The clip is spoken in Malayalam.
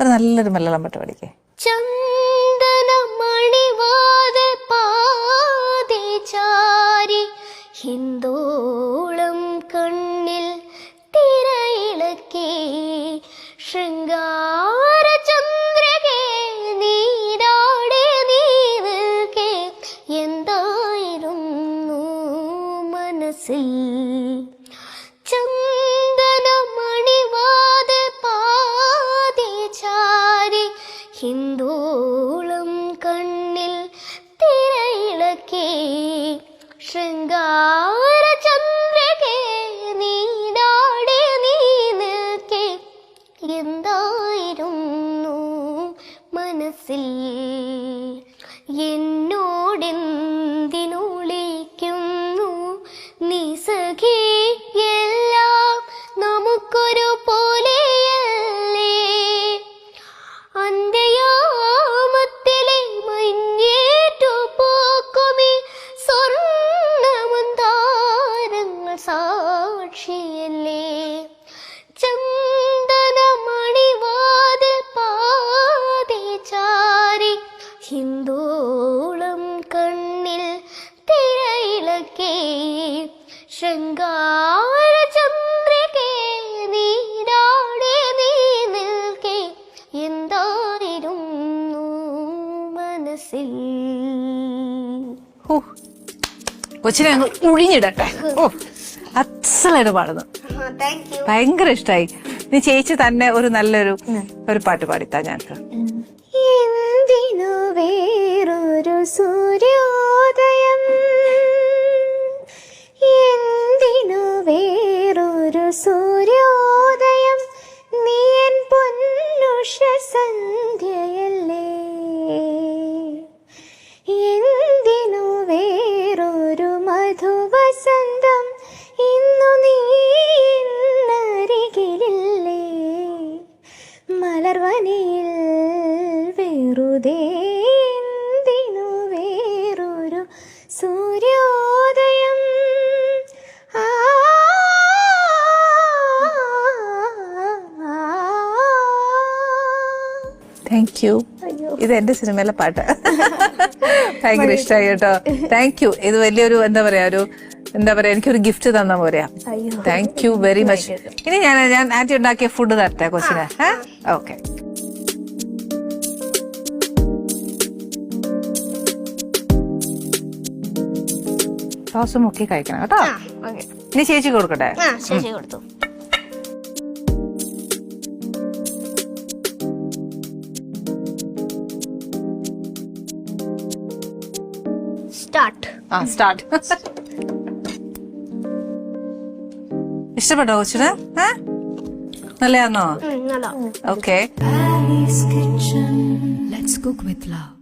ഒരു നല്ലൊരു മലയാളം പാട്ട് പഠിക്കേ. ചന്ദനമണിവാത് പാതി ചാരി ഹിന്ദോളം കണ്ണിൽ തിരയിളക്കി ശൃംഗാര ചന്ദ്രകേ നീരാടെ നീവൽക്കേ എന്തായിരുന്നു മനസ്സിൽ. ചന്ദനമണിവാത് പാതി ചാരി ഹിന്ദോളം കണ്ണിൽ തിരയിളക്കി ശൃംഗാര ചന്ദ്രകേ നീടാടെ നീ നിൽക്കേ എന്തായിരുന്നു മനസ്സിൽ. എന്നോടെന്തിനൊളിക്കുന്നു നീ സഖി, എല്ലാം നമുക്കൊരു പോലെയല്ലേ. അന്ത്യയാമത്തിലെ മഞ്ഞേറ്റു പോക്കുമീ സ്വർണ്ണമന്താരങ്ങൾ സാക്ഷിയല്ലേ. ചന്ദനമണിവാത് പാതി ചാരി ഹിന്ദോളം കണ്ണിൽ തിരയിളക്കി ശൃംഗാര ചന്ദ്രകേ നീരാടെ നീ നിൽക്കേ എന്തായിരുന്നു മനസ്സിൽ. കൊച്ചിനെ അങ്ങ് ഉഴിഞ്ഞിടട്ടെ. ഓ, അസലായിട്ട് പാടുന്നു, ഭയങ്കര ഇഷ്ടായി. നീ ചേച്ചി തന്നെ ഒരു നല്ലൊരു പാട്ട് പാടിത്താ ഞങ്ങൾക്ക്. എന്തിനു വേറൊരു സൂര്യോദയം, എന്തിനു വേറൊരു സൂര്യോദയം, നീ എൻ പൊന്നുഷ സന്ധ്യയല്ലേ. എന്തിനു വേറൊരു മധുവസന്തം, ഇന്നു നീ ഇന്നരികിലില്ലേ. മലർവനിയിൽ വെറുതെ എന്തിനു വേറൊരു സൂര്യോദയം. Thank you. ഇത് എന്റെ സിനിമയിലെ പാട്ട്, ഭയങ്കര ഇഷ്ടമായി കേട്ടോ. Thank you. ഇത് വലിയൊരു എന്താ പറയാ എനിക്കൊരു ഗിഫ്റ്റ് തന്ന പോലെയാ. Thank you very much. ഇനി ഞാൻ ആന്റി ഉണ്ടാക്കിയ ഫുഡ് തരട്ടെ കൊച്ചിനെ. ഓക്കെ, സോസ് മുക്കി കഴിക്കണം കേട്ടോ. ഇനി ചേച്ചി കൊടുക്കട്ടെ. ശരി, കൊടുത്തു. സ്റ്റാർട്ട്. ഇഷ്ടപ്പെട്ടോ കൊച്ചിന്? നല്ലതാണോ? നല്ല. Okay. Paris Kitchen. Let's cook with love.